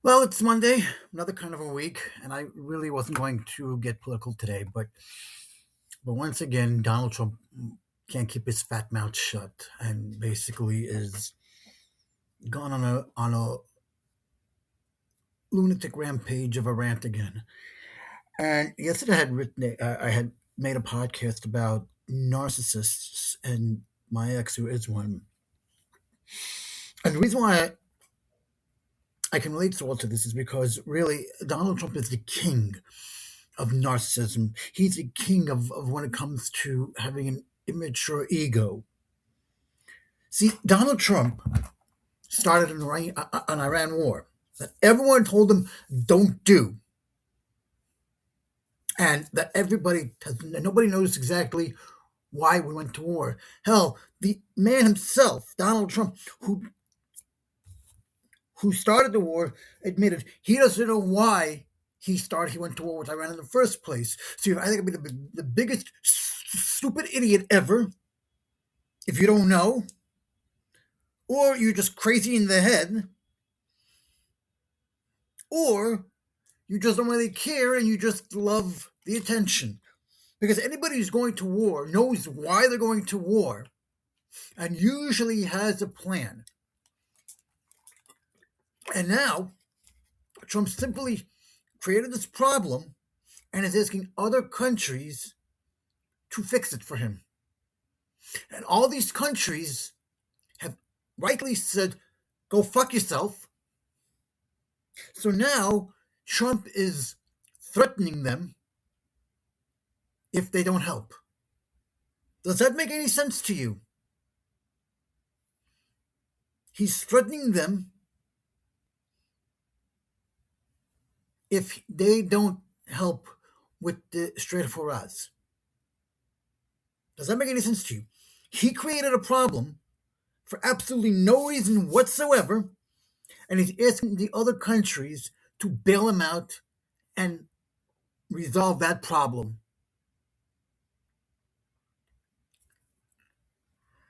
Well, it's Monday, another kind of a week, and I really wasn't going to get political today, but once again, Donald Trump can't keep his fat mouth shut, and basically is gone on a lunatic rampage of a rant again. And yesterday, I had made a podcast about narcissists and my ex, who is one. And the reason why I can relate so well to this is because really Donald Trump is the king of narcissism. He's the king of when it comes to having an immature ego. See, Donald Trump started an Iran war that everyone told him don't do, and that nobody knows exactly why we went to war. Hell, the man himself, Donald Trump, who started the war, admitted he doesn't know why he went to war with Iran in the first place. So I think I'd be the biggest stupid idiot ever if you don't know, or you're just crazy in the head, or you just don't really care and you just love the attention. Because anybody who's going to war knows why they're going to war and usually has a plan. And now, Trump simply created this problem and is asking other countries to fix it for him. And all these countries have rightly said, go fuck yourself. So now Trump is threatening them if they don't help. Does that make any sense to you? He's threatening them if they don't help with the Strait of Hormuz. Does that make any sense to you? He created a problem for absolutely no reason whatsoever, and he's asking the other countries to bail him out and resolve that problem.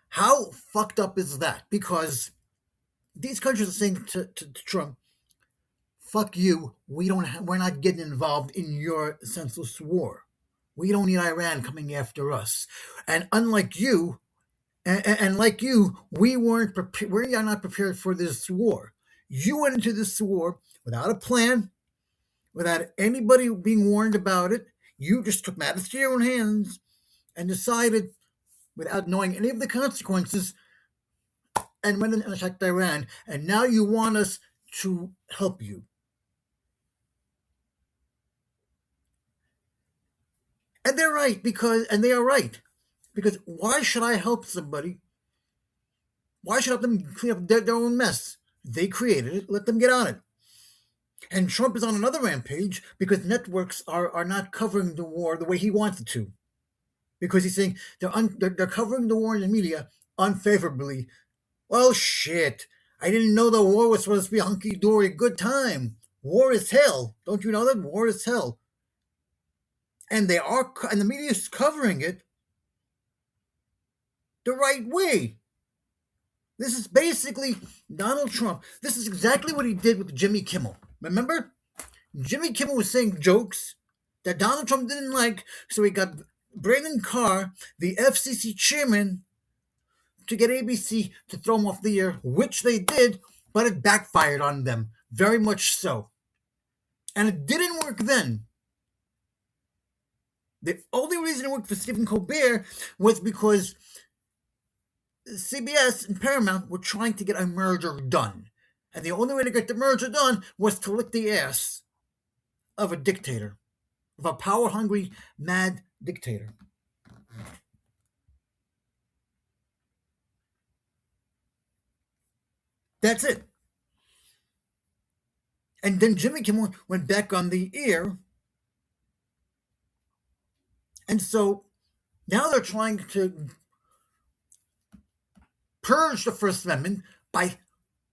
How fucked up is that? Because these countries are saying to Trump, "Fuck you. We're not getting involved in your senseless war. We don't need Iran coming after us." And unlike you, and like you, we weren't prepared. We are not prepared for this war. You went into this war without a plan, without anybody being warned about it. You just took matters to your own hands and decided, without knowing any of the consequences, and went and attacked Iran. And now you want us to help you. And they're right and they are right, because why should I help somebody? Why should I help them clean up their own mess? They created it. Let them get on it. And Trump is on another rampage because networks are not covering the war the way he wants it to. Because he's saying they're covering the war in the media unfavorably. Well, shit. I didn't know the war was supposed to be a hunky-dory good time. War is hell. Don't you know that? War is hell. And and the media is covering it the right way. This is basically Donald Trump. This is exactly what he did with Jimmy Kimmel. Remember? Jimmy Kimmel was saying jokes that Donald Trump didn't like, so he got Brandon Carr, the FCC chairman, to get ABC to throw him off the air, which they did, but it backfired on them, very much so. And it didn't work then. The only reason it worked for Stephen Colbert was because CBS and Paramount were trying to get a merger done. And the only way to get the merger done was to lick the ass of a dictator, of a power-hungry, mad dictator. That's it. And then Jimmy Kimmel went back on the air. And so now they're trying to purge the First Amendment by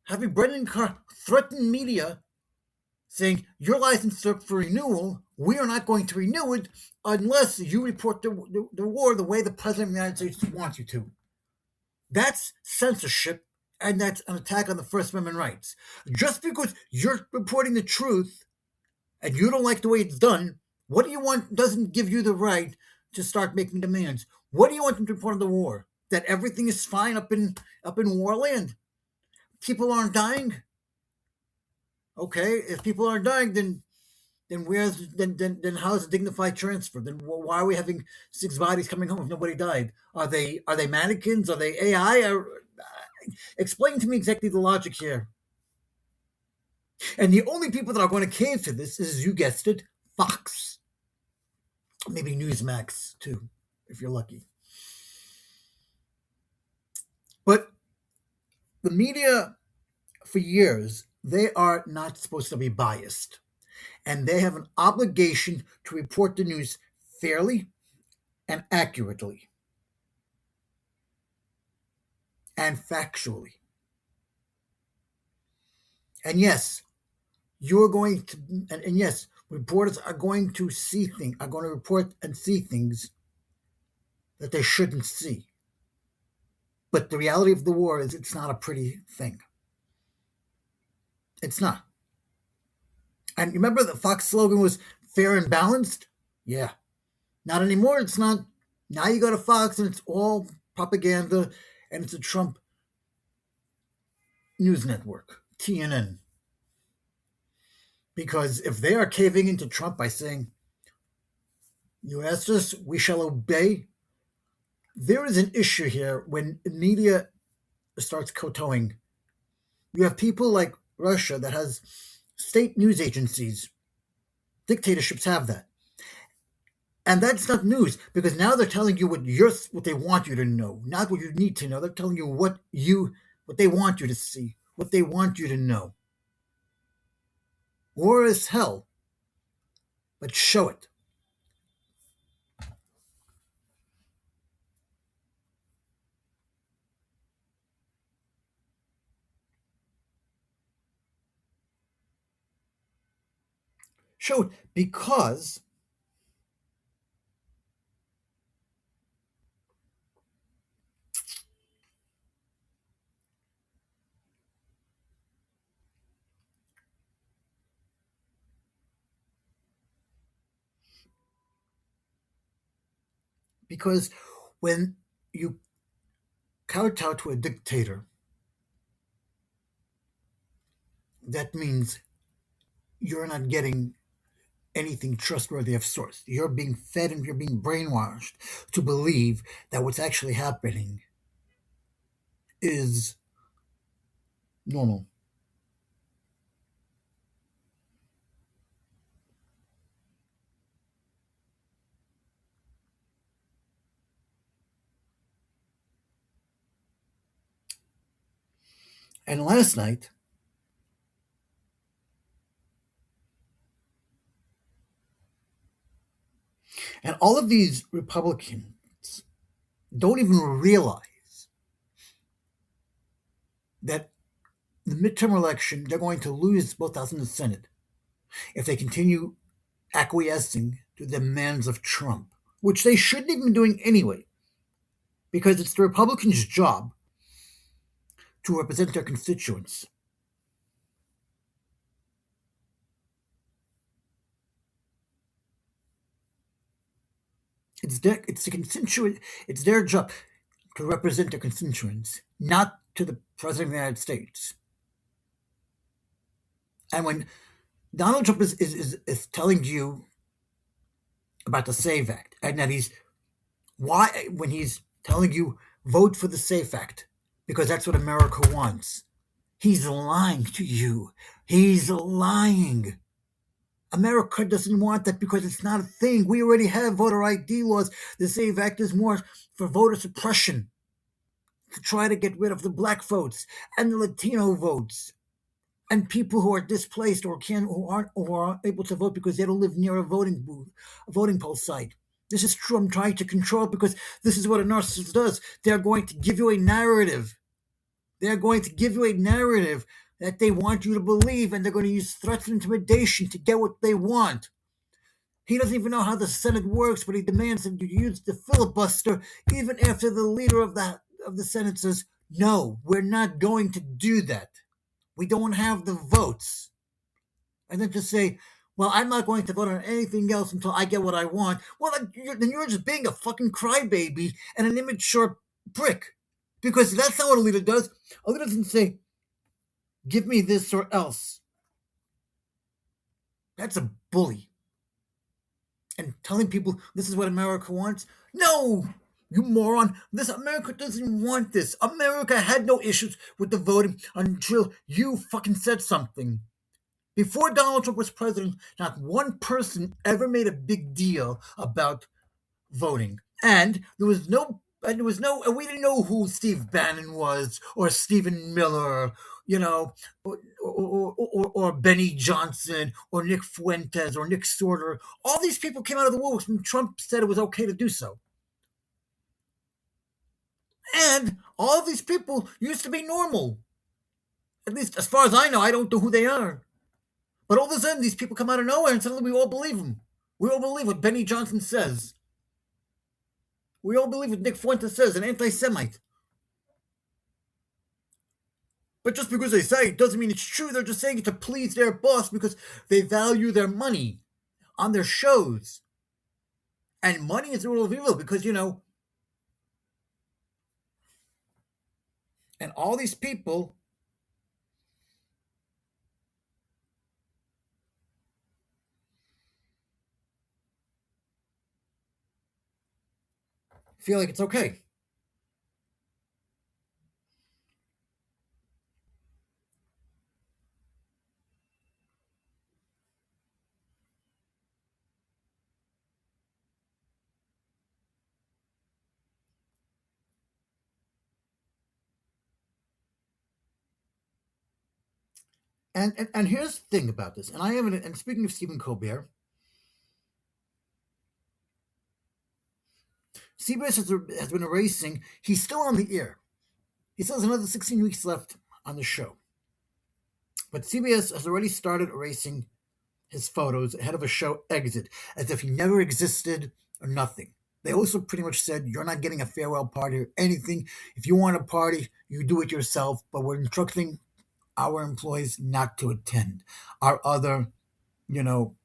having Brendan Carr threaten media, saying, your license is up for renewal. We are not going to renew it unless you report the war the way the President of the United States wants you to. That's censorship And that's an attack on the First Amendment rights. Just because you're reporting the truth and you don't like the way it's done, what do you want doesn't give you the right to start making demands. What do you want them to report on the war? That everything is fine up in warland? People aren't dying? Okay, if people aren't dying, then how is a dignified transfer? Then why are we having 6 bodies coming home if nobody died? Are they mannequins? Are they AI? Explain to me exactly the logic here. And the only people that are going to cave to this is, you guessed it, Fox. Maybe Newsmax, too, if you're lucky. But the media, for years, they are not supposed to be biased. And they have an obligation to report the news fairly and accurately and factually. And yes, you're going to, and yes, reporters are going to report and see things that they shouldn't see. But the reality of the war is it's not a pretty thing. It's not. And you remember the Fox slogan was fair and balanced? Yeah. Not anymore. It's not. Now you go to Fox and it's all propaganda and it's a Trump news network, TNN. Because if they are caving into Trump by saying, you asked us, we shall obey, there is an issue here when media starts kowtowing. You have people like Russia that has state news agencies. Dictatorships have that. And that's not news, because now they're telling you what they want you to know, not what you need to know. They're telling you what they want you to see, what they want you to know. War is hell, but show it. Show it because when you kowtow to a dictator, that means you're not getting anything trustworthy of source. You're being fed and you're being brainwashed to believe that what's actually happening is normal. And last night, and all of these Republicans don't even realize that the midterm election, they're going to lose both House and the Senate if they continue acquiescing to the demands of Trump, which they shouldn't even be doing anyway, because it's the Republicans' job to represent their constituents. It's their job to represent their constituents, not to the President of the United States. And when Donald Trump is telling you about the SAVE Act, and that when he's telling you vote for the SAFE Act because that's what America wants, he's lying to you. He's lying. America doesn't want that because it's not a thing. We already have voter ID laws. The SAVE Act is more for voter suppression, to try to get rid of the black votes and the Latino votes and people who are displaced or aren't able to vote because they don't live near a voting booth, a voting poll site. This is true. I'm trying to control because this is what a narcissist does. They're going to give you a narrative. They're going to give you a narrative that they want you to believe, and they're going to use threats and intimidation to get what they want. He doesn't even know how the Senate works, but he demands that you use the filibuster even after the leader of the Senate says, No, we're not going to do that. We don't have the votes. And then to say, well, I'm not going to vote on anything else until I get what I want. Well, then you're just being a fucking crybaby and an immature prick. Because that's not what a leader does. A leader doesn't say, give me this or else. That's a bully. And telling people this is what America wants? No, you moron. This America doesn't want this. America had no issues with the voting until you fucking said something. Before Donald Trump was president, not one person ever made a big deal about voting. And we didn't know who Steve Bannon was, or Stephen Miller, you know, or Benny Johnson, or Nick Fuentes, or Nick Sorter. All these people came out of the woodworks when Trump said it was okay to do so. And all of these people used to be normal. At least as far as I know, I don't know who they are. But all of a sudden, these people come out of nowhere and suddenly we all believe them. We all believe what Benny Johnson says. We all believe what Nick Fuentes says, an anti-Semite. But just because they say it doesn't mean it's true. They're just saying it to please their boss because they value their money on their shows. And money is the rule of evil because, and all these people feel like it's okay. And here's the thing about this. And speaking of Stephen Colbert, CBS has been erasing. He's still on the air. He still has another 16 weeks left on the show. But CBS has already started erasing his photos ahead of a show exit, as if he never existed or nothing. They also pretty much said, you're not getting a farewell party or anything. If you want a party, you do it yourself, but we're instructing our employees not to attend. Our other, you know,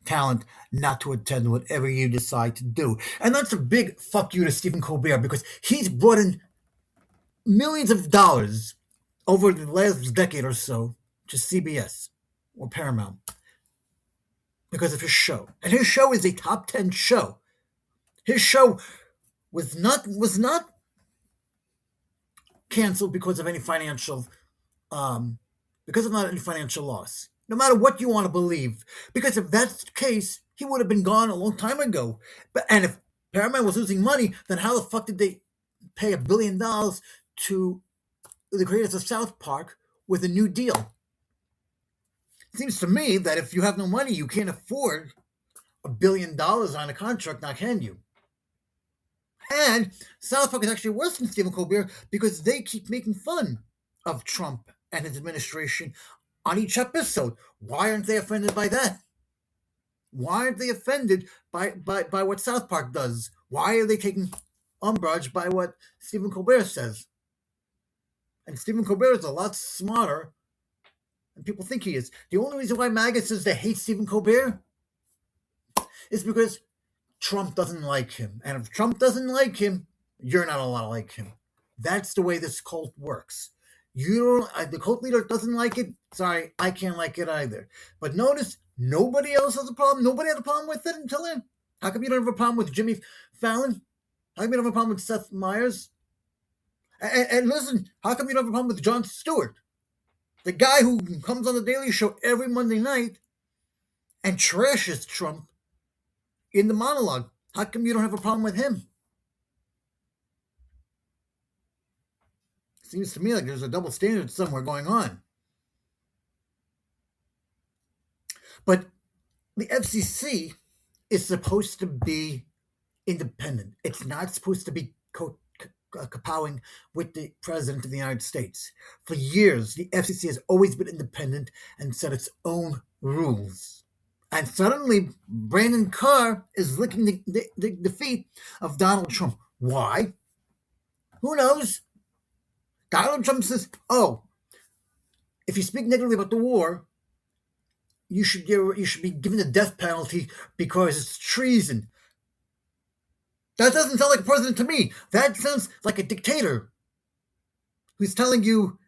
talent not to attend whatever you decide to do. And that's a big fuck you to Stephen Colbert because he's brought in millions of dollars over the last decade or so to CBS or Paramount because of his show. And his show is a top 10 show. His show was not canceled because of any financial loss. No matter what you want to believe. Because if that's the case, he would have been gone a long time ago. And if Paramount was losing money, then how the fuck did they pay $1 billion to the creators of South Park with a new deal? It seems to me that if you have no money, you can't afford $1 billion on a contract, now can you? And South Park is actually worse than Stephen Colbert because they keep making fun of Trump and his administration on each episode. Why aren't they offended by that? Why aren't they offended by what South Park does? Why are they taking umbrage by what Stephen Colbert says? And Stephen Colbert is a lot smarter than people think he is. The only reason why MAGA says they hate Stephen Colbert is because Trump doesn't like him. And if Trump doesn't like him, you're not allowed to like him. That's the way this cult works. The cult leader doesn't like it. Sorry, I can't like it either. But notice, nobody else has a problem. Nobody had a problem with it until then. How come you don't have a problem with Jimmy Fallon? How come you don't have a problem with Seth Meyers? And listen, how come you don't have a problem with Jon Stewart? The guy who comes on the Daily Show every Monday night and trashes Trump in the monologue. How come you don't have a problem with him? Seems to me like there's a double standard somewhere going on. But the FCC is supposed to be independent. It's not supposed to be kowtowing with the President of the United States. For years, the FCC has always been independent and set its own rules. And suddenly, Brandon Carr is licking the feet of Donald Trump. Why? Who knows? Donald Trump says, oh, if you speak negatively about the war, you should be given the death penalty because it's treason. That doesn't sound like a president to me. That sounds like a dictator who's telling you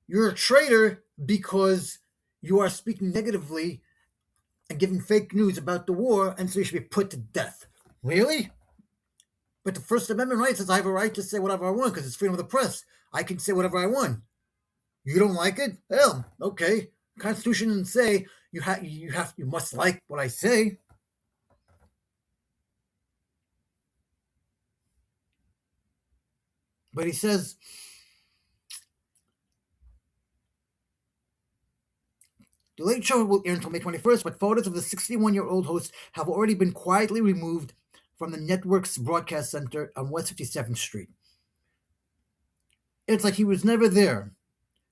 you're a traitor because you are speaking negatively and giving fake news about the war, and so you should be put to death. Really? But the First Amendment right says I have a right to say whatever I want because it's freedom of the press. I can say whatever I want. You don't like it? Hell, okay. The Constitution doesn't say you must like what I say. But he says the late show will air until May 21st, but photos of the 61-year-old host have already been quietly removed from the network's broadcast center on West 57th Street. It's like he was never there.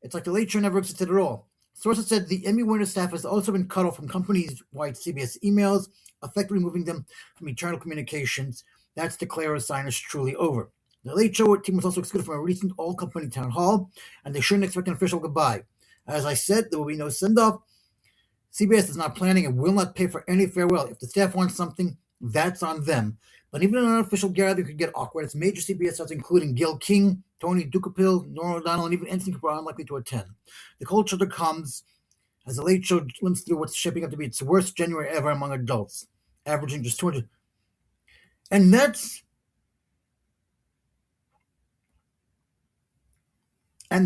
It's like the late show never existed at all. Sources said the Emmy winner staff has also been cut off from company-wide CBS emails, effectively removing them from internal communications. That's the Clara sign is truly over. The Late Show team was also excluded from a recent all-company town hall, and they shouldn't expect an official goodbye. As I said, there will be no send-off. CBS is not planning and will not pay for any farewell. If the staff wants something, that's on them. But even an unofficial gathering could get awkward. It's major CBS stars, including Gil King, Tony Ducapil, Norah O'Donnell, and even Anthony Cooper are unlikely to attend. The cold shoulder comes as the Late Show limps through what's shaping up to be its worst January ever among adults, averaging just 200. And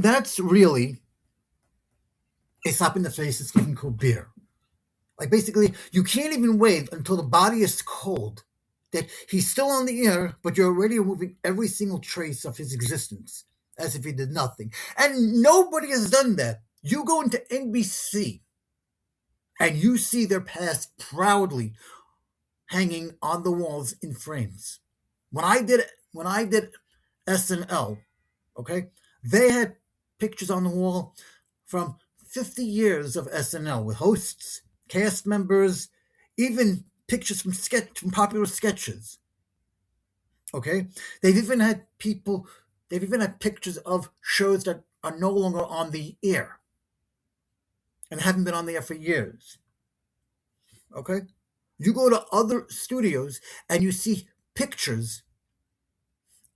that's really a slap in the face of Stephen Colbert. Like, basically, you can't even wait until the body is cold, that he's still on the air, but you're already removing every single trace of his existence, as if he did nothing. And nobody has done that. You go into NBC, and you see their past proudly hanging on the walls in frames. When I did SNL, okay, they had pictures on the wall from 50 years of SNL with hosts, cast members, even pictures from popular sketches. Okay, they've even had pictures of shows that are no longer on the air and haven't been on the air for years. Okay, you go to other studios and you see pictures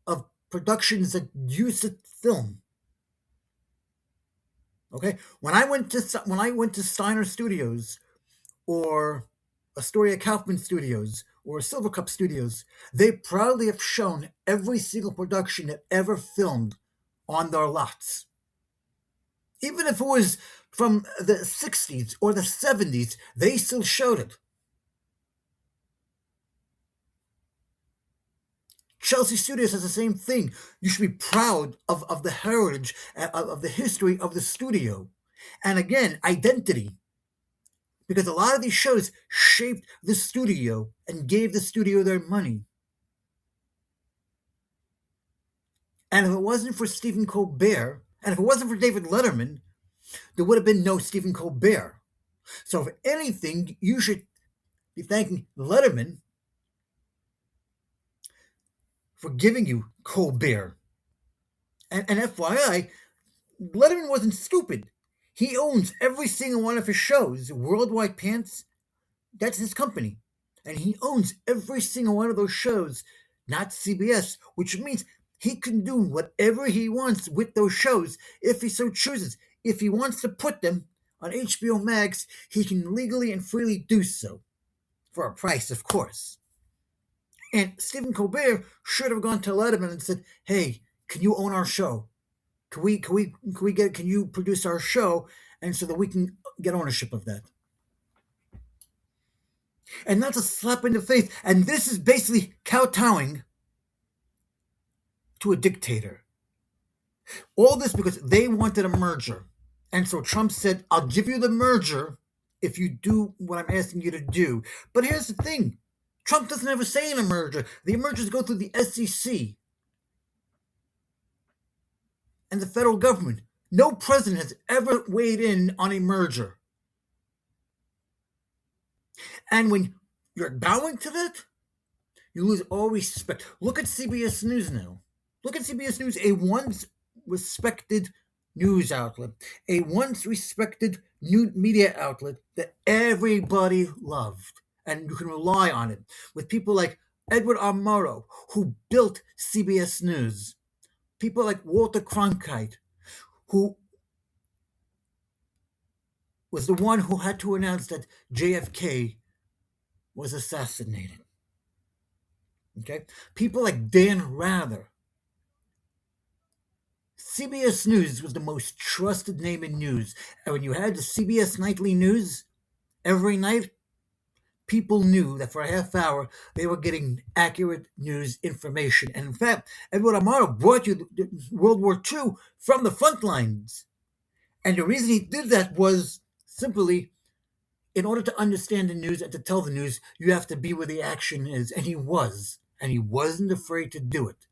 of productions that used to film. Okay, when I went to Steiner Studios or Astoria Kaufman Studios or Silvercup Studios, they proudly have shown every single production that ever filmed on their lots. Even if it was from the 60s or the 70s, they still showed it. Chelsea Studios has the same thing. You should be proud of the heritage, of the history of the studio. And again, identity. Because a lot of these shows shaped the studio and gave the studio their money. And if it wasn't for Stephen Colbert, and if it wasn't for David Letterman, there would have been no Stephen Colbert. So if anything, you should be thanking Letterman for giving you Colbert. And FYI, Letterman wasn't stupid. He owns every single one of his shows. Worldwide Pants, that's his company. And he owns every single one of those shows, not CBS, which means he can do whatever he wants with those shows if he so chooses. If he wants to put them on HBO Max, he can legally and freely do so. For a price, of course. And Stephen Colbert should have gone to Letterman and said, hey, can you own our show? Can you produce our show, and so that we can get ownership of that? And that's a slap in the face. And this is basically kowtowing to a dictator. All this because they wanted a merger. And so Trump said, I'll give you the merger if you do what I'm asking you to do. But here's the thing. Trump doesn't ever say in a merger. The mergers go through the SEC and the federal government. No president has ever weighed in on a merger. And when you're bowing to that, you lose all respect. Look at CBS News now. Look at CBS News, a once respected news outlet, a once respected new media outlet that everybody loved, and you can rely on it, with people like Edward R. Murrow, who built CBS News, people like Walter Cronkite, who was the one who had to announce that JFK was assassinated. Okay? People like Dan Rather. CBS News was the most trusted name in news. And when you had the CBS Nightly News every night, people knew that for a half hour they were getting accurate news information. And in fact, Edward Amaro brought you World War II from the front lines. And the reason he did that was simply in order to understand the news and to tell the news, you have to be where the action is. And he was. And he wasn't afraid to do it.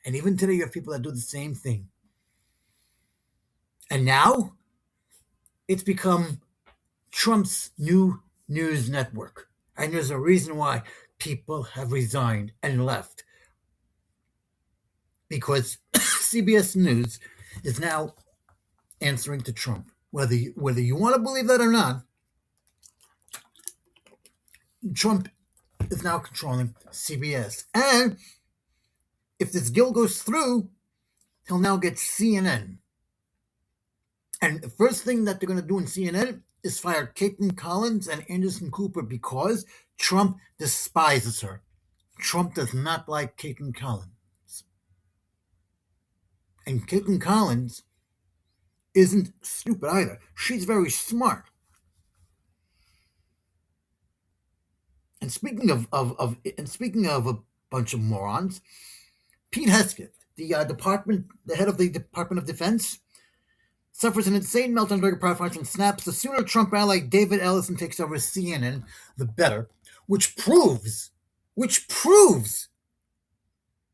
And even today, you have people that do the same thing. And now, it's become Trump's new news network. And there's a reason why people have resigned and left. Because CBS News is now answering to Trump. Whether you want to believe that or not, Trump is now controlling CBS. And if this deal goes through, he'll now get CNN. And the first thing that they're going to do in CNN is fire Caitlin Collins and Anderson Cooper because Trump despises her. Trump does not like Caitlin Collins. And Caitlin Collins isn't stupid either. She's very smart. And speaking of a bunch of morons, Pete Hesketh, the head of the Department of Defense, suffers an insane meltdown during a private function and snaps. The sooner Trump ally David Ellison takes over CNN, the better. Which proves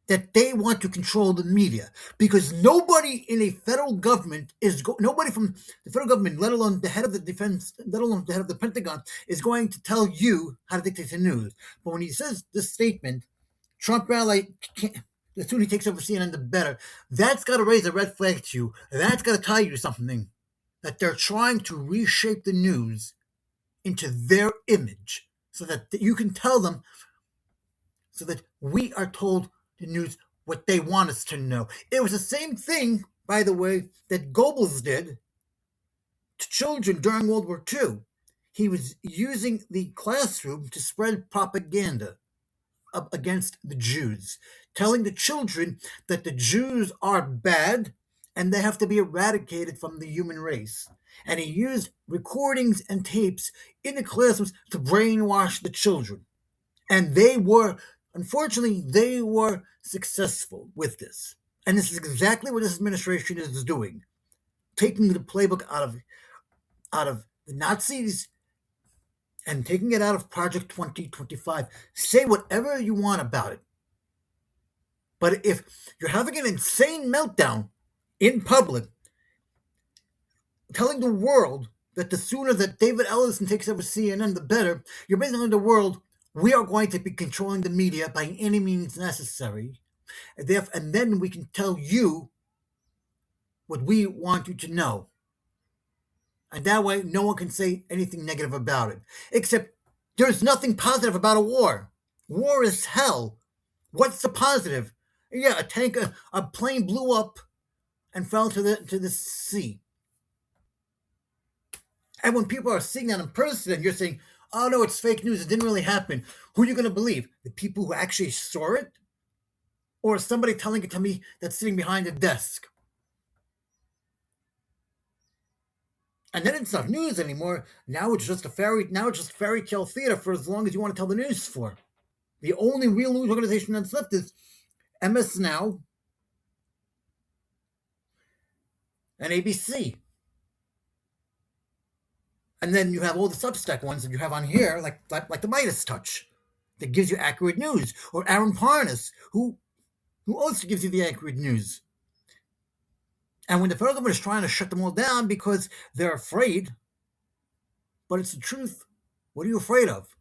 that they want to control the media, because nobody in a federal government nobody from the federal government, let alone the head of the defense, let alone the head of the Pentagon, is going to tell you how to dictate the news. But when he says this statement, Trump ally, the sooner he takes over CNN, the better. That's got to raise a red flag to you. That's got to tell you something, that they're trying to reshape the news into their image, so that you can tell them, so that we are told the news what they want us to know. It was the same thing, by the way, that Goebbels did to children during World War II. He was using the classroom to spread propaganda up against the Jews, telling the children that the Jews are bad and they have to be eradicated from the human race. And he used recordings and tapes in the classrooms to brainwash the children. And unfortunately, they were successful with this. And this is exactly what this administration is doing. Taking the playbook out of the Nazis and taking it out of Project 2025. Say whatever you want about it. But if you're having an insane meltdown in public, telling the world that the sooner that David Ellison takes over CNN, the better, you're basically telling the world, we are going to be controlling the media by any means necessary. And then we can tell you what we want you to know. And that way, no one can say anything negative about it. Except, there's nothing positive about a war. War is hell. What's the positive? Yeah, a plane blew up and fell to the sea. And when people are seeing that in person, and you're saying, oh no, it's fake news, it didn't really happen, who are you going to believe? The people who actually saw it? Or somebody telling it to me that's sitting behind a desk? And then it's not news anymore. Now it's just fairy tale theater for as long as you want to tell the news for. The only real news organization that's left is MS Now and ABC. And then you have all the Substack ones that you have on here, like the Midas Touch, that gives you accurate news. Or Aaron Parnas, who also gives you the accurate news. And when the federal government is trying to shut them all down because they're afraid, but it's the truth, what are you afraid of?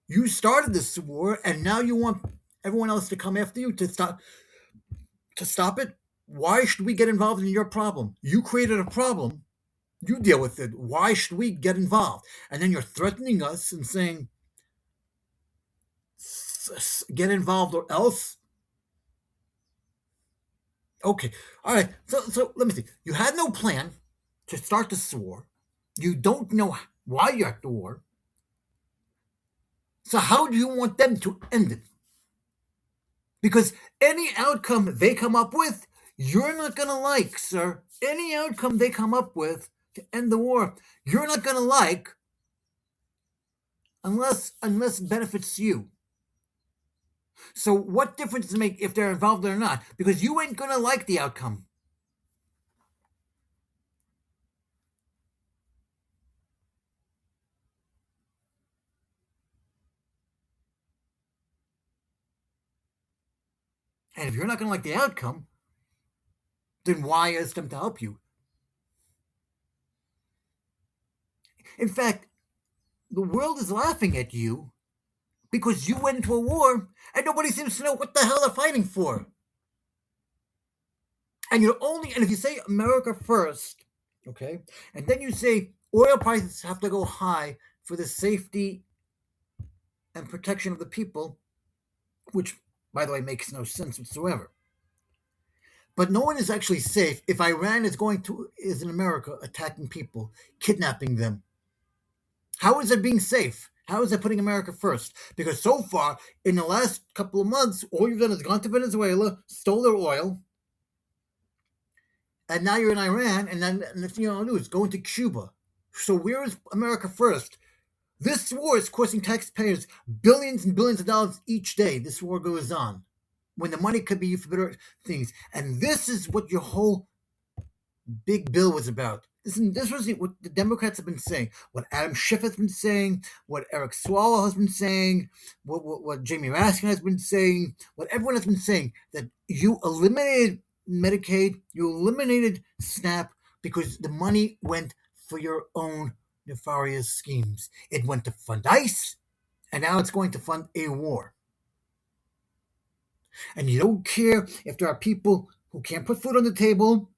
You started this war, and now you want everyone else to come after you to stop to stop it. Why should we get involved in your problem? You created a problem. You deal with it. Why should we get involved? And then you're threatening us and saying, get involved or else. Okay. All right. So let me see. You had no plan to start this war. You don't know why you're at the war. So how do you want them to end it? Because any outcome they come up with, you're not going to like, sir. Any outcome they come up with to end the war, you're not going to like unless it benefits you. So what difference does it make if they're involved or not? Because you ain't going to like the outcome. And if you're not going to like the outcome, then why ask them to help you? In fact, the world is laughing at you because you went into a war and nobody seems to know what the hell they're fighting for. And if you say America first, okay, and then you say oil prices have to go high for the safety and protection of the people, which, by the way, makes no sense whatsoever. But no one is actually safe if Iran is in America attacking people, kidnapping them. How is it being safe? How is it putting America first? Because so far, in the last couple of months, all you've done is gone to Venezuela, stole their oil, and now you're in Iran, and then the thing on the news, going to Cuba. So where is America first? This war is costing taxpayers billions and billions of dollars each day. This war goes on, when the money could be used for better things. And this is what your whole big bill was about. This was what the Democrats have been saying, what Adam Schiff has been saying, what Eric Swalwell has been saying, what Jamie Raskin has been saying, what everyone has been saying, that you eliminated Medicaid, you eliminated SNAP because the money went for your own nefarious schemes. It went to fund ICE, and now it's going to fund a war. And you don't care if there are people who can't put food on the table,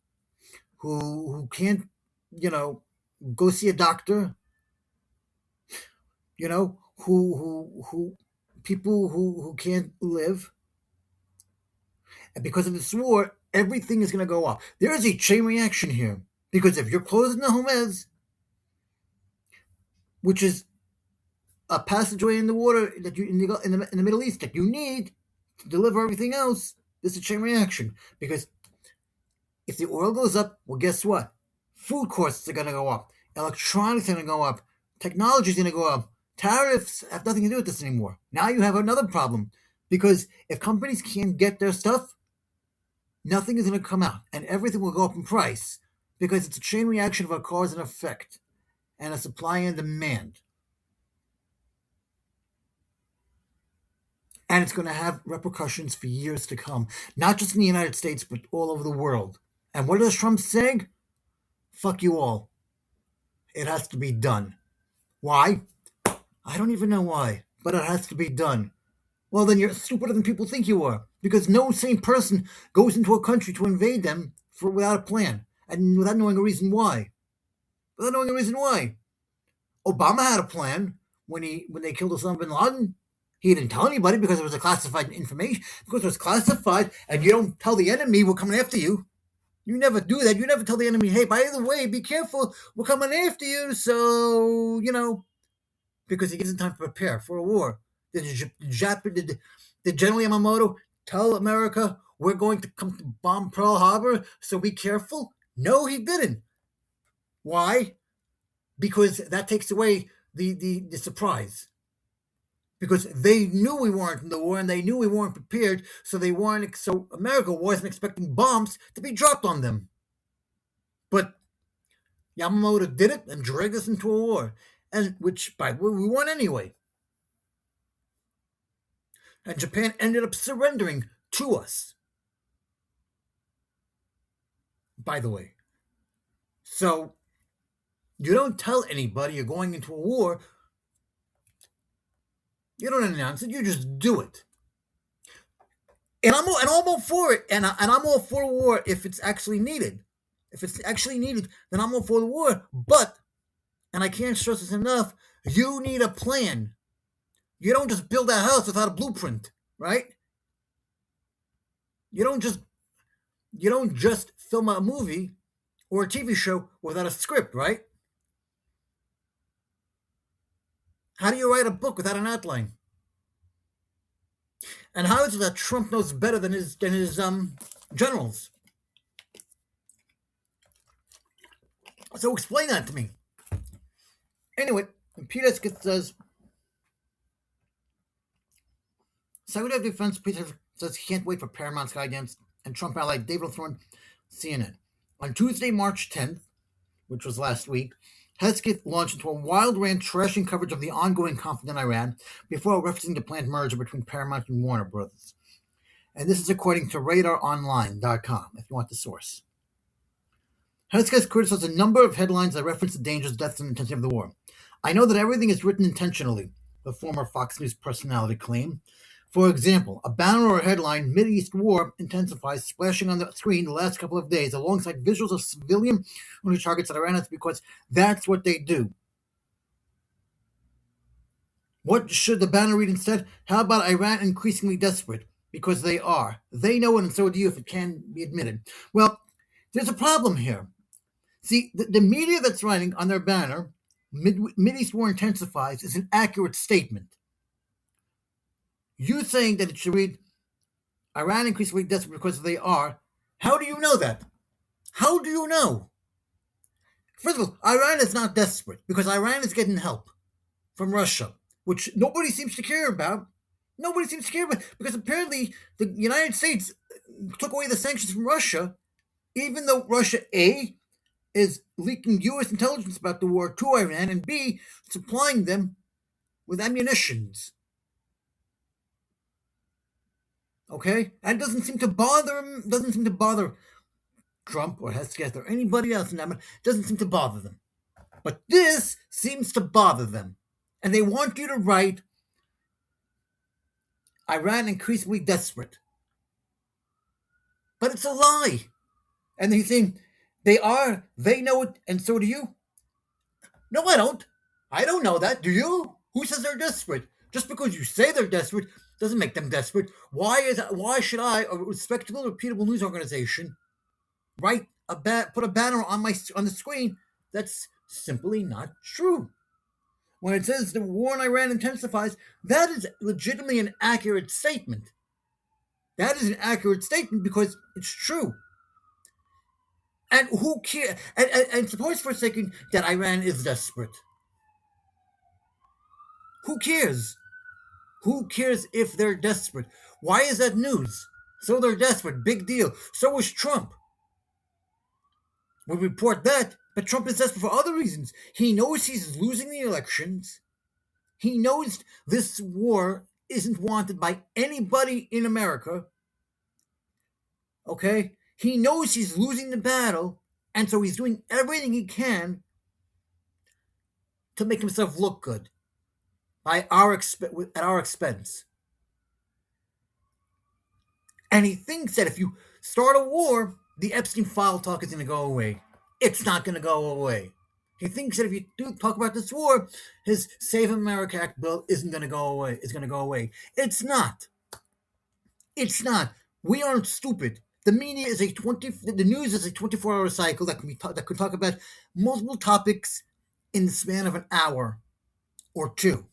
who can't, go see a doctor, who people who can't live. And because of this war, everything is going to go up. There is a chain reaction here. Because if you're closing the Hormuz, which is a passageway in the water that you in the Middle East that you need to deliver everything else, this is a chain reaction. Because if the oil goes up, well, guess what? Food costs are going to go up. Electronics are going to go up. Technology is going to go up. Tariffs have nothing to do with this anymore. Now you have another problem. Because if companies can't get their stuff, nothing is going to come out. And everything will go up in price. Because it's a chain reaction of a cause and effect. And a supply and demand. And it's going to have repercussions for years to come. Not just in the United States, but all over the world. And what does Trump say? Fuck you all. It has to be done. Why? I don't even know why, but it has to be done. Well, then you're stupider than people think you are, because no sane person goes into a country to invade them without a plan and without knowing a reason why. Obama had a plan when they killed Osama bin Laden. He didn't tell anybody because it was a classified information. Because it was classified, and you don't tell the enemy we're coming after you. You never do that. You never tell the enemy, hey, by the way, be careful. We're coming after you. So, because he gives them time to prepare for a war. Did General Yamamoto tell America we're going to come to bomb Pearl Harbor, so be careful? No, he didn't. Why? Because that takes away the surprise. Because they knew we weren't in the war and they knew we weren't prepared, so America wasn't expecting bombs to be dropped on them. But Yamamoto did it and dragged us into a war, and which by the way we won anyway. And Japan ended up surrendering to us. By the way. So you don't tell anybody you're going into a war. You don't announce it, you just do it. And I'm all for it, and I'm all for war if it's actually needed. If it's actually needed, then I'm all for the war. But, and I can't stress this enough, you need a plan. You don't just build a house without a blueprint, right? You don't just film a movie or a TV show without a script, right? How do you write a book without an outline? And how is it that Trump knows better than his generals? So explain that to me. Anyway, Peter says, Secretary of Defense Peter says he can't wait for Paramount Skydance and Trump ally David Thorne, CNN. On Tuesday, March 10th, which was last week, Hesgeth launched into a wild rant trashing coverage of the ongoing conflict in Iran before referencing the planned merger between Paramount and Warner Brothers. And this is according to RadarOnline.com, if you want the source. Hesgeth criticized a number of headlines that reference the dangers, deaths, and intensity of the war. I know that everything is written intentionally, the former Fox News personality claimed. For example, a banner or a headline, Mideast War intensifies, splashing on the screen the last couple of days, alongside visuals of civilian targets at Iran, because that's what they do. What should the banner read instead? How about Iran increasingly desperate? Because they are. They know it, and so do you, if it can be admitted. Well, there's a problem here. See, the media that's writing on their banner, Mideast War intensifies, is an accurate statement. You saying that it should read, Iran increasingly desperate because they are. How do you know that? How do you know? First of all, Iran is not desperate because Iran is getting help from Russia, which nobody seems to care about. Nobody seems to care about because apparently the United States took away the sanctions from Russia, even though Russia, A, is leaking U.S. intelligence about the war to Iran, and B, supplying them with ammunitions. Okay? And it doesn't seem to bother him, doesn't seem to bother Trump or Hesgeth or anybody else in that matter. It doesn't seem to bother them. But this seems to bother them. And they want you to write, Iran increasingly desperate. But it's a lie. And he's saying, they know it, and so do you. No, I don't. I don't know that. Do you? Who says they're desperate? Just because you say they're desperate doesn't make them desperate. Why should I, a respectable, reputable news organization, put a banner on the screen that's simply not true? When it says the war in Iran intensifies, that is legitimately an accurate statement. That is an accurate statement because it's true. And who cares? And suppose for a second that Iran is desperate. Who cares? Who cares if they're desperate? Why is that news? So they're desperate. Big deal. So is Trump. We report that, but Trump is desperate for other reasons. He knows he's losing the elections. He knows this war isn't wanted by anybody in America. Okay? He knows he's losing the battle, and so he's doing everything he can to make himself look good at our expense. And he thinks that if you start a war, the Epstein file talk is going to go away. It's not going to go away. He thinks that if you do talk about this war, his Save America Act bill isn't going to go away. It's going to go away. It's not. It's not. We aren't stupid. The media is the news is a 24-hour cycle that could talk about multiple topics in the span of an hour or two.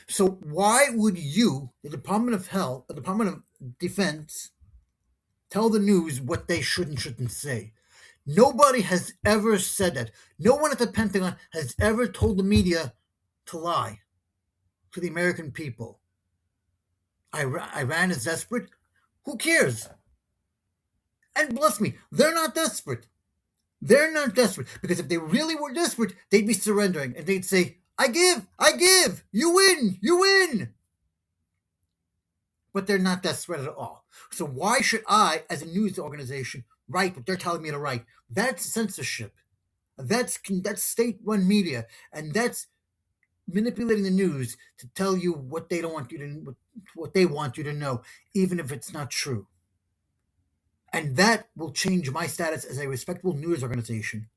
So why would you, the Department of Defense, tell the news what they should and shouldn't say? Nobody has ever said that. No one at the Pentagon has ever told the media to lie to the American people. Iran is desperate? Who cares? And bless me, they're not desperate. They're not desperate. Because if they really were desperate, they'd be surrendering. And they'd say, I give, you win. But they're not desperate at all. So why should I, as a news organization, write what they're telling me to write? That's censorship. That's state-run media. And that's manipulating the news to tell you what they don't want you to, what they want you to know, even if it's not true. And that will change my status as a respectable news organization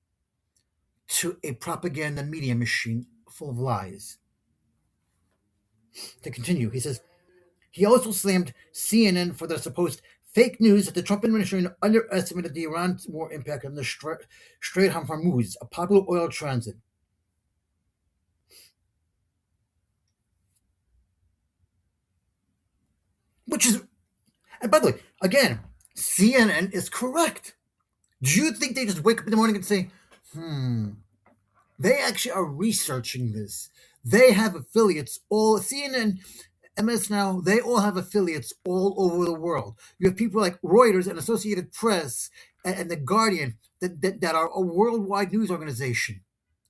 to a propaganda media machine full of lies. To continue, he says, he also slammed CNN for their supposed fake news that the Trump administration underestimated the Iran war impact on the Strait of Hormuz, a popular oil transit. Which is, and by the way, again, CNN is correct. Do you think they just wake up in the morning and say, they actually are researching this? They have affiliates, all CNN, MS Now, they all have affiliates all over the world. You have people like Reuters and Associated Press and The Guardian that are a worldwide news organization.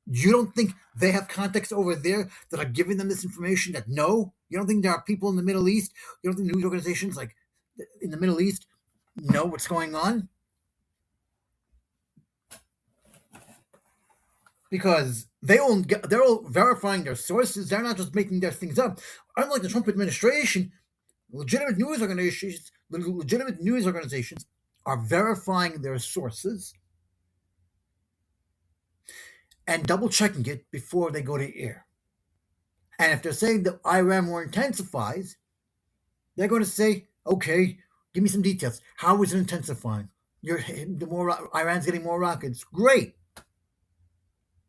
You don't think they have contacts over there that are giving them this information that no? You don't think there are people in the Middle East? You don't think news organizations like in the Middle East know what's going on? Because they're all verifying their sources. They're not just making their things up. Unlike the Trump administration, legitimate news organizations are verifying their sources and double checking it before they go to air. And if they're saying that Iran war intensifies, they're going to say, okay, give me some details. How is it intensifying? Iran's getting more rockets. Great.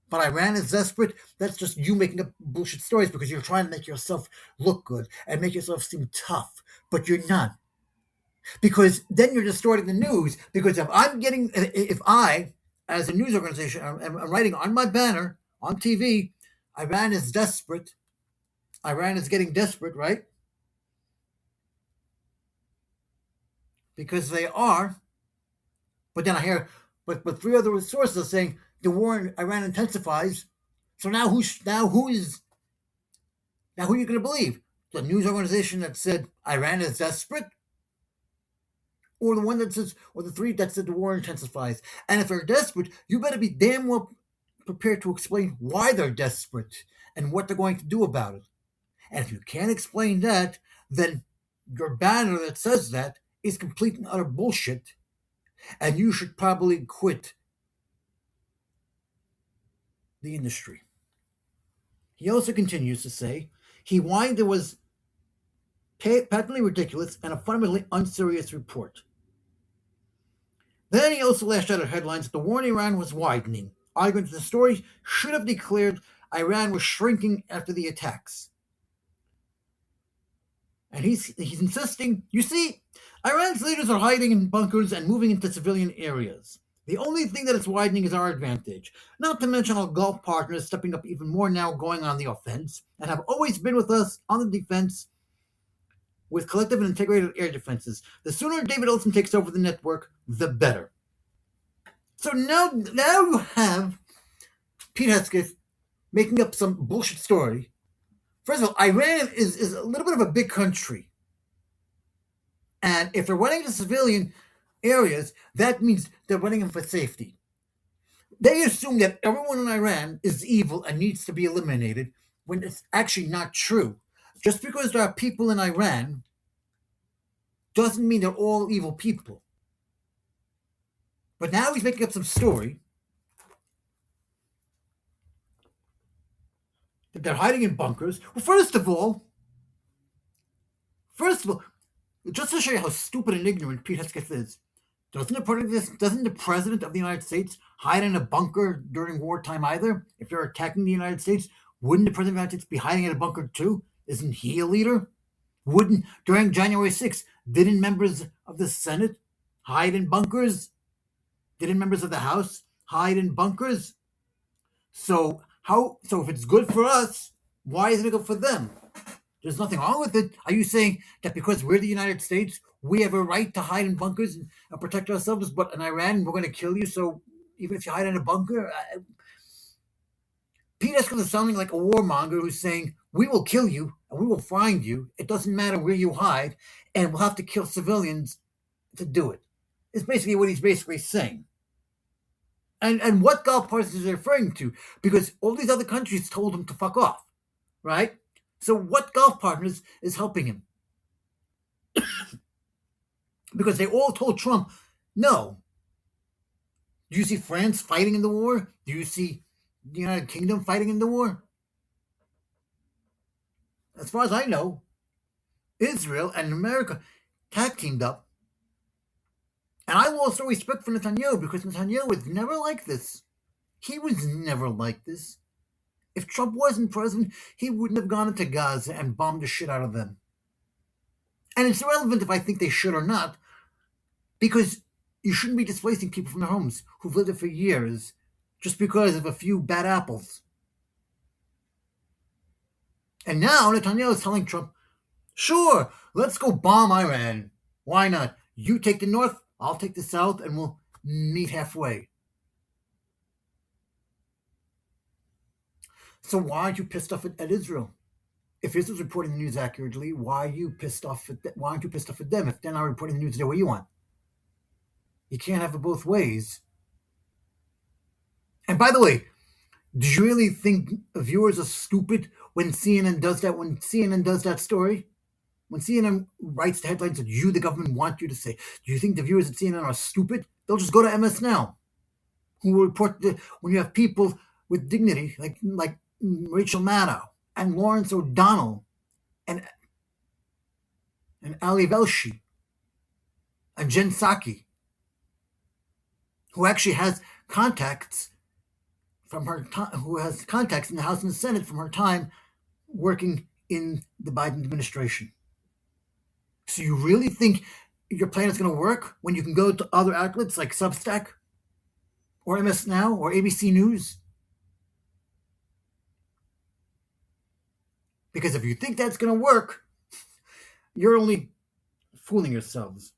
But Iran is desperate. That's just you making up bullshit stories because you're trying to make yourself look good and make yourself seem tough. But you're not. Because then you're distorting the news. Because if I, as a news organization, am writing on my banner, on TV, Iran is desperate. Iran is getting desperate, right? Because they are. But then I hear, but three other sources are saying the war in Iran intensifies. So now who are you going to believe? The news organization that said Iran is desperate, or the one that says, or the three that said the war intensifies? And if they're desperate, you better be damn well prepared to explain why they're desperate and what they're going to do about it. And if you can't explain that, then your banner that says that is complete and utter bullshit, and you should probably quit the industry. He also continues to say he whined there was patently ridiculous and a fundamentally unserious report. Then he also lashed out at headlines that the war in Iran was widening, arguing that the story should have declared Iran was shrinking after the attacks. And he's insisting, you see, Iran's leaders are hiding in bunkers and moving into civilian areas. The only thing that is widening is our advantage, not to mention our Gulf partners stepping up even more now, going on the offense, and have always been with us on the defense with collective and integrated air defenses. The sooner David Olson takes over the network, the better. So now you have Pete Hesketh making up some bullshit story. First of all, Iran is a little bit of a big country. And if they're running into civilian areas, that means they're running them for safety. They assume that everyone in Iran is evil and needs to be eliminated, when it's actually not true. Just because there are people in Iran doesn't mean they're all evil people. But now he's making up some story that they're hiding in bunkers. Well, first of all, just to show you how stupid and ignorant Pete Hesketh is, doesn't the president of the United States hide in a bunker during wartime either? If you're attacking the United States, wouldn't the president of the United States be hiding in a bunker too? Isn't he a leader? Wouldn't, during January 6th, didn't members of the Senate hide in bunkers? Didn't members of the House hide in bunkers? So if it's good for us, why isn't it good for them? There's nothing wrong with it. Are you saying that because we're the United States, we have a right to hide in bunkers and protect ourselves, but in Iran, we're going to kill you, so even if you hide in a bunker? Pete Hesketh is sounding like a warmonger who's saying, we will kill you, and we will find you. It doesn't matter where you hide, and we'll have to kill civilians to do it. It's basically what he's basically saying. And what Gulf partners is he referring to? Because all these other countries told him to fuck off, right? So what Gulf partners is helping him? Because they all told Trump, no. Do you see France fighting in the war? Do you see the United Kingdom fighting in the war? As far as I know, Israel and America tag teamed up. And I lost all respect for Netanyahu because Netanyahu was never like this. He was never like this. If Trump wasn't president, he wouldn't have gone into Gaza and bombed the shit out of them. And it's irrelevant if I think they should or not, because you shouldn't be displacing people from their homes who've lived there for years just because of a few bad apples. And now Netanyahu is telling Trump, sure, let's go bomb Iran. Why not? You take the north, I'll take the south, and we'll meet halfway. So why aren't you pissed off at Israel? If Israel's reporting the news accurately, why aren't you pissed off at them if they're not reporting the news the way you want? You can't have it both ways. And by the way, do you really think viewers are stupid when CNN does that? When CNN does that story? When CNN writes the headlines that you, the government, want you to say, do you think the viewers at CNN are stupid? They'll just go to MS Now, who will report when you have people with dignity like Rachel Maddow and Lawrence O'Donnell and Ali Velshi and Jen Psaki, who actually has contacts from her who has contacts in the House and the Senate from her time working in the Biden administration. So you really think your plan is going to work when you can go to other outlets like Substack or MS Now or ABC News? Because if you think that's going to work, you're only fooling yourselves.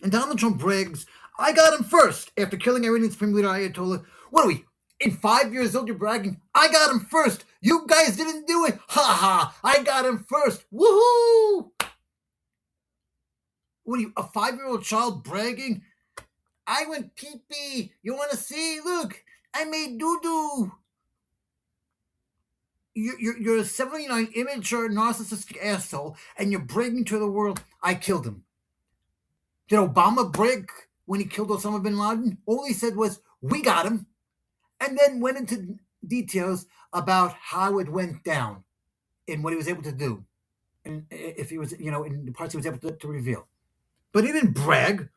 And Donald Trump brags, I got him first after killing Iranian Supreme Leader Ayatollah. What are we? In 5 years old, you're bragging, I got him first. You guys didn't do it. Ha ha. I got him first. Woohoo. What are you, a 5-year-old child bragging? I went pee-pee. You want to see? Look, I made doo-doo. You're a 79 immature narcissistic asshole, and you're bragging to the world, I killed him. Did Obama brag when he killed Osama bin Laden? All he said was, we got him. And then went into details about how it went down and what he was able to do. And if he was, in the parts he was able to reveal. But he didn't brag.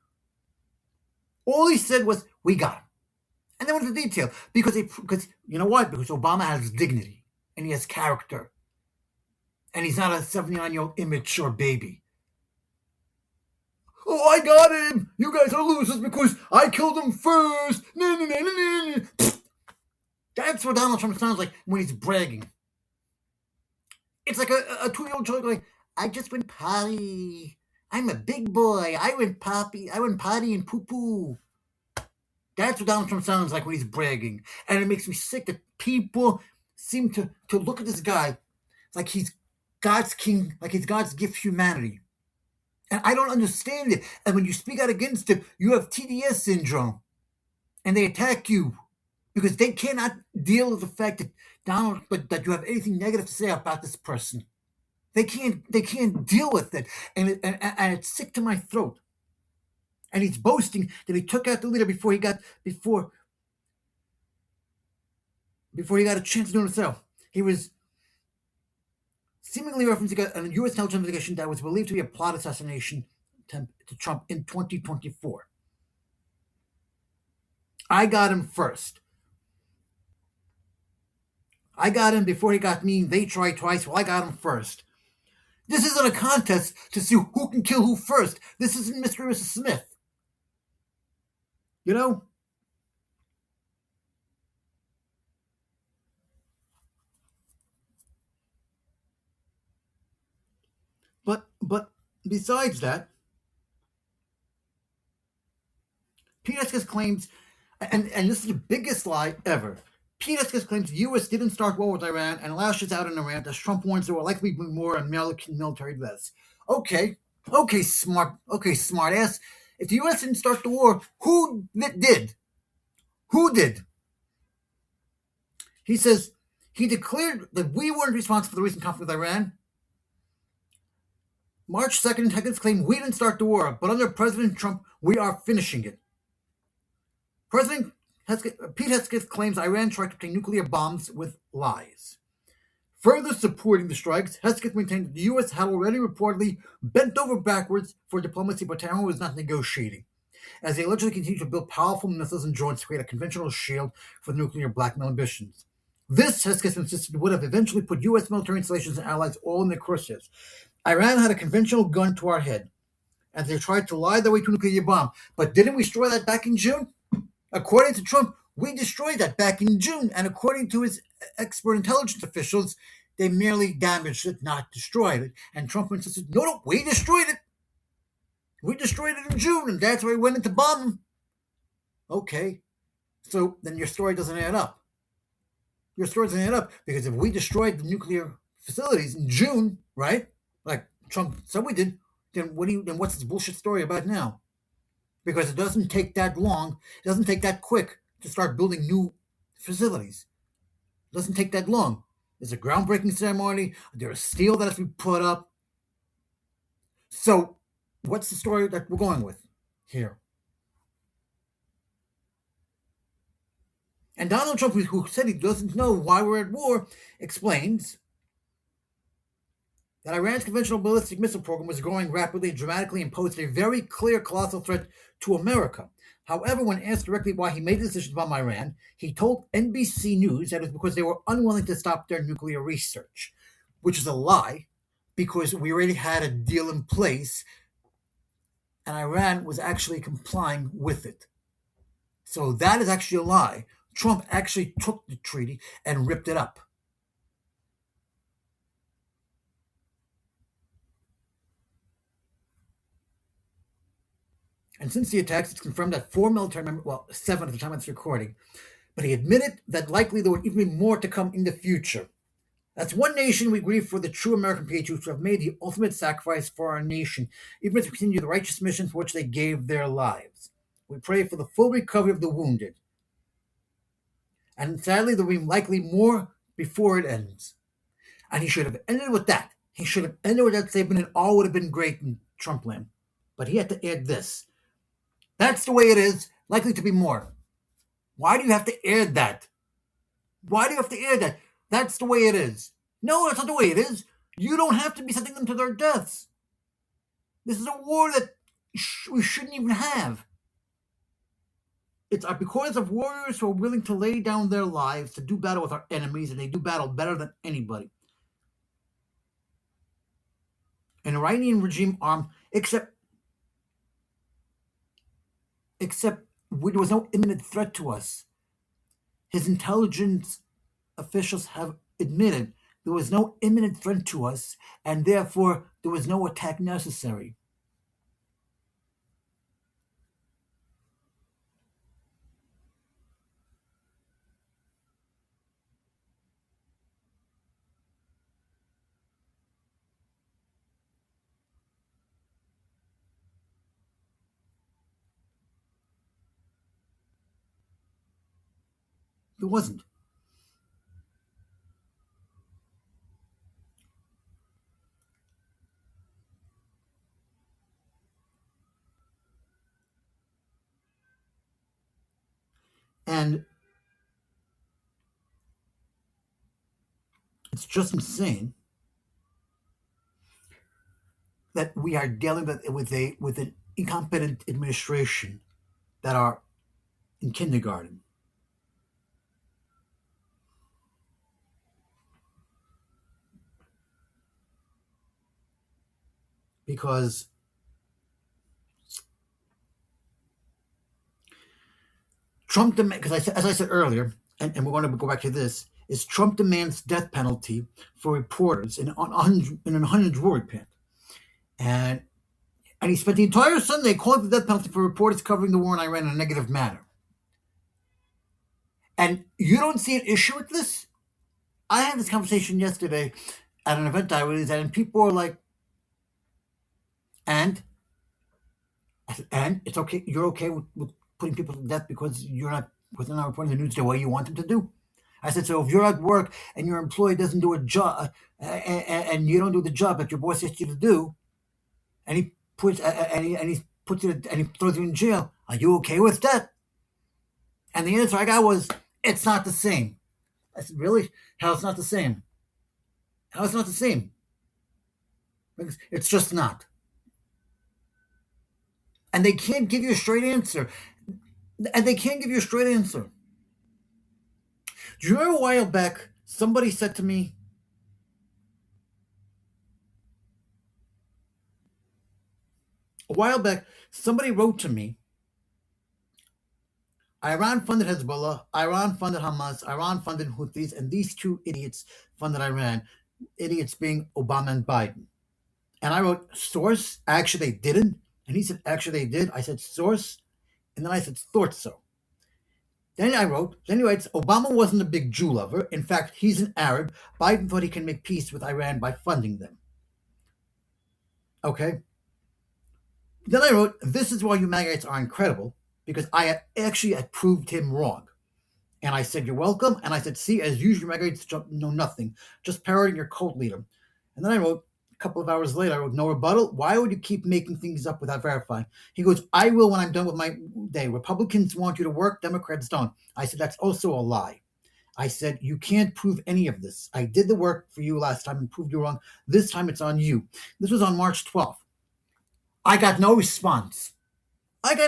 All he said was, we got him. And then went into detail. Because you know what? Because Obama has dignity. And he has character. And he's not a 79-year-old immature baby. Oh, I got him! You guys are losers because I killed him first! That's what Donald Trump sounds like when he's bragging. It's like a 2-year-old child going, I just went potty. I'm a big boy. I went potty and poo-poo. That's what Donald Trump sounds like when he's bragging. And it makes me sick that people seem to look at this guy like he's God's king, like he's God's gift to humanity. And I don't understand it. And when you speak out against it, you have TDS syndrome. And they attack you. Because they cannot deal with the fact that you have anything negative to say about this person. They can't deal with it. And it's sick to my throat. And he's boasting that he took out the leader before he got a chance to do it himself. He was seemingly referencing a U.S. intelligence investigation that was believed to be a plot assassination attempt to Trump in 2024. I got him first. I got him before he got me. They tried twice. Well, I got him first. This isn't a contest to see who can kill who first. This isn't Mr. and Mrs. Smith. You know? But besides that, Pete Hesketh claims, and this is the biggest lie ever, Pete Hesketh claims the U.S. didn't start war with Iran and lashes out in Iran as Trump warns there will likely be more American military deaths. Okay, smart ass. If the U.S. didn't start the war, who did? Who did? He says He declared that we weren't responsible for the recent conflict with Iran. March 2nd, Hesgeth claimed we didn't start the war, but under President Trump, we are finishing it. President Pete Hesgeth claims Iran tried to obtain nuclear bombs with lies. Further supporting the strikes, Hesgeth maintained that the U.S. had already reportedly bent over backwards for diplomacy, but Tehran was not negotiating, as they allegedly continued to build powerful missiles and drones to create a conventional shield for nuclear blackmail ambitions. This, Hesgeth insisted, would have eventually put U.S. military installations and allies all in their crosshairs. Iran had a conventional gun to our head, and they tried to lie their way to a nuclear bomb. But didn't we destroy that back in June? According to Trump, we destroyed that back in June, and according to his expert intelligence officials, they merely damaged it, not destroyed it. And Trump insisted, no, we destroyed it. We destroyed it in June, and that's why we went into bomb them. Okay, so then your story doesn't add up. Your story doesn't add up, because if we destroyed the nuclear facilities in June, right, like Trump said we did, then what's this bullshit story about now? Because it doesn't take that long, it doesn't take that quick to start building new facilities. It doesn't take that long. There's a groundbreaking ceremony, there's steel that has to be put up. So, what's the story that we're going with here? And Donald Trump, who said he doesn't know why we're at war, explains that Iran's conventional ballistic missile program was growing rapidly and dramatically and posed a very clear colossal threat to America. However, when asked directly why he made the decision to bomb Iran, he told NBC News that it was because they were unwilling to stop their nuclear research, which is a lie, because we already had a deal in place and Iran was actually complying with it. So that is actually a lie. Trump actually took the treaty and ripped it up. And since the attacks, it's confirmed that 4 military members, well, 7 at the time of this recording, but he admitted that likely there would even be more to come in the future. That's one nation we grieve for, the true American patriots who have made the ultimate sacrifice for our nation, even as we continue the righteous mission for which they gave their lives. We pray for the full recovery of the wounded. And sadly, there will be likely more before it ends. And he should have ended with that. He should have ended with that statement and all would have been great in Trump land. But he had to add this. That's the way it is, likely to be more. Why do you have to add that? Why do you have to add that? That's the way it is. No, that's not the way it is. You don't have to be sending them to their deaths. This is a war that we shouldn't even have. It's because of warriors who are willing to lay down their lives to do battle with our enemies, and they do battle better than anybody. An Iranian regime armed, except there was no imminent threat to us. His intelligence officials have admitted there was no imminent threat to us, and therefore there was no attack necessary. There wasn't. And it's just insane that we are dealing with an incompetent administration that are in kindergarten. Because Trump demands, because as I said earlier, and we're going to go back to this, is Trump demands death penalty for reporters in an unhinged war report. And he spent the entire Sunday calling for the death penalty for reporters covering the war in Iran in a negative manner. And you don't see an issue with this? I had this conversation yesterday at an event I was at, and people are like, and it's okay, you're okay with putting people to death because they're not reporting the news the way you want them to do? I said, so if you're at work and your employee doesn't do a job, and you don't do the job that your boss asked you to do, and he puts and he puts it and he throws you in jail, are you okay with that? And the answer I got was, it's not the same. I said, really? How it's not the same? How it's not the same? It's just not. And they can't give you a straight answer. And they can't give you a straight answer. Do you remember a while back, somebody said to me, a while back, somebody wrote to me, Iran funded Hezbollah, Iran funded Hamas, Iran funded Houthis, and these two idiots funded Iran. Idiots being Obama and Biden. And I wrote, source? Actually, they didn't. And he said, actually, they did. I said, source? And then I said, thought so. Then he writes, Obama wasn't a big Jew lover. In fact, he's an Arab. Biden thought he can make peace with Iran by funding them. Okay? Then I wrote, this is why you Magites are incredible, because I had proved him wrong. And I said, you're welcome. And I said, see, as usual, Magites know nothing, just parroting your cult leader. And then I wrote, a couple of hours later, I wrote, no rebuttal. Why would you keep making things up without verifying? He goes, I will when I'm done with my day. Republicans want you to work, Democrats don't. I said, that's also a lie. I said, you can't prove any of this. I did the work for you last time and proved you wrong. This time it's on you. This was on March 12th. I got no response. Why did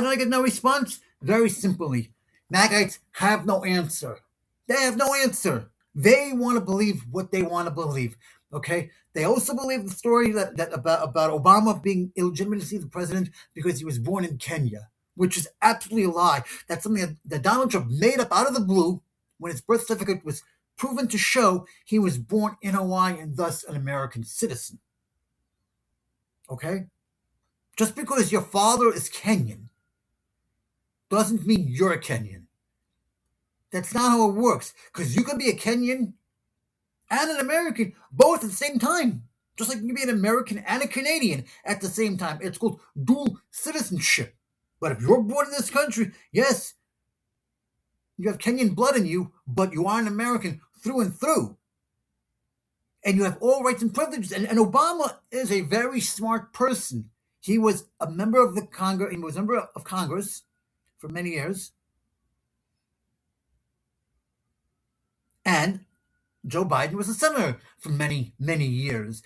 I get no response? Very simply, Magites have no answer. They have no answer. They want to believe what they want to believe. Okay? They also believe the story that about Obama being illegitimately the president because he was born in Kenya, which is absolutely a lie. That's something that Donald Trump made up out of the blue when his birth certificate was proven to show he was born in Hawaii and thus an American citizen. Okay? Just because your father is Kenyan doesn't mean you're a Kenyan. That's not how it works. Because you can be a Kenyan and an American both at the same time. Just like you can be an American and a Canadian at the same time. It's called dual citizenship. But if you're born in this country, yes, you have Kenyan blood in you, but you are an American through and through. And you have all rights and privileges. And Obama is a very smart person. He was a member of the Congress. He was a member of Congress for many years. And Joe Biden was a senator for many, many years.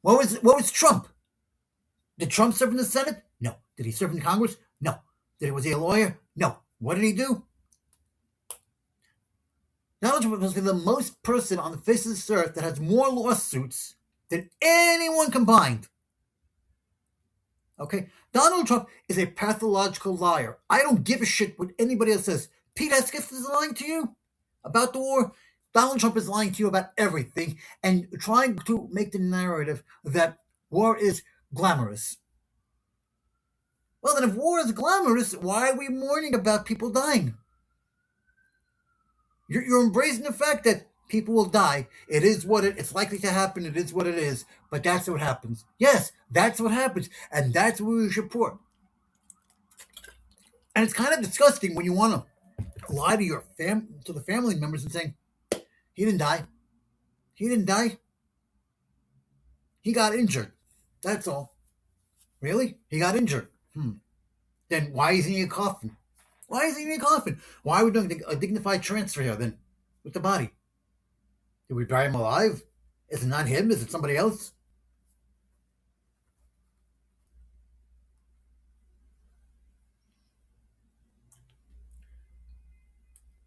What was Trump? Did Trump serve in the Senate? No. Did he serve in Congress? No. Was he a lawyer? No. What did he do? Donald Trump must be the most person on the face of this earth that has more lawsuits than anyone combined. Okay? Donald Trump is a pathological liar. I don't give a shit what anybody else says. Pete Hesgeth is lying to you about the war. Donald Trump is lying to you about everything and trying to make the narrative that war is glamorous. Well, then if war is glamorous, why are we mourning about people dying? You're embracing the fact that people will die. It is what it's likely to happen. It is what it is. But that's what happens. Yes, that's what happens. And that's what we should report. And it's kind of disgusting when you want to lie to your to the family members and saying, he didn't die. He didn't die. He got injured. That's all. Really? He got injured. Then why isn't he in a coffin? Why isn't he in a coffin? Why are we doing a dignified transfer here then with the body? Did we bury him alive? Is it not him? Is it somebody else?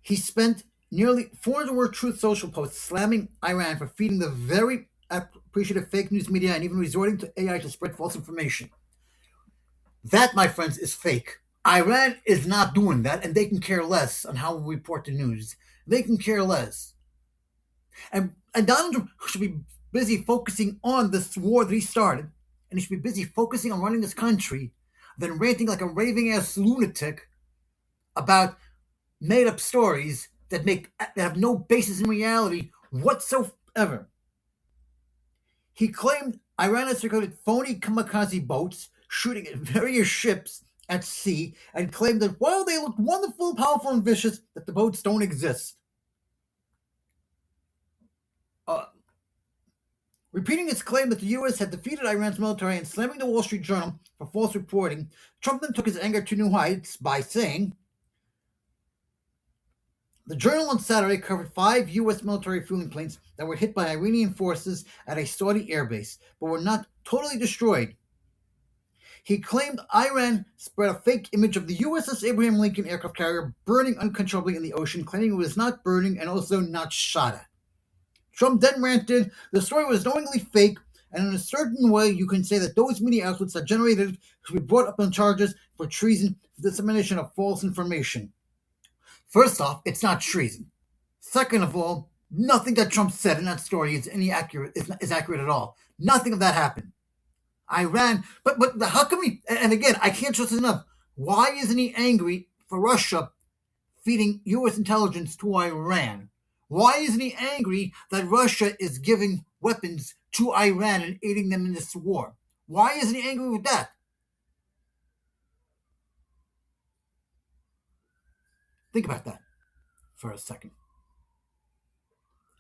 He spent nearly 400-word Truth Social posts slamming Iran for feeding the very appreciative fake news media and even resorting to AI to spread false information. That, my friends, is fake. Iran is not doing that, and they can care less on how we report the news. They can care less. And Donald Trump should be busy focusing on this war that he started, and he should be busy focusing on running this country than ranting like a raving-ass lunatic about made-up stories that have no basis in reality whatsoever. He claimed Iran had circulated phony kamikaze boats shooting at various ships at sea and claimed that while they looked wonderful, powerful, and vicious, that the boats don't exist. Uh, Repeating its claim that the U.S. had defeated Iran's military and slamming the Wall Street Journal for false reporting, Trump then took his anger to new heights by saying, the Journal on Saturday covered 5 U.S. military fueling planes that were hit by Iranian forces at a Saudi airbase, but were not totally destroyed. He claimed Iran spread a fake image of the USS Abraham Lincoln aircraft carrier burning uncontrollably in the ocean, claiming it was not burning and also not shot at. Trump then ranted, the story was knowingly fake, and in a certain way you can say that those media outlets that generated it should be brought up on charges for treason for dissemination of false information. First off, it's not treason. Second of all, nothing that Trump said in that story is accurate at all. Nothing of that happened. Iran, but how come he? And again, I can't stress this enough. Why isn't he angry for Russia feeding U.S. intelligence to Iran? Why isn't he angry that Russia is giving weapons to Iran and aiding them in this war? Why isn't he angry with that? Think about that for a second.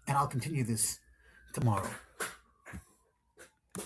And I'll continue this tomorrow.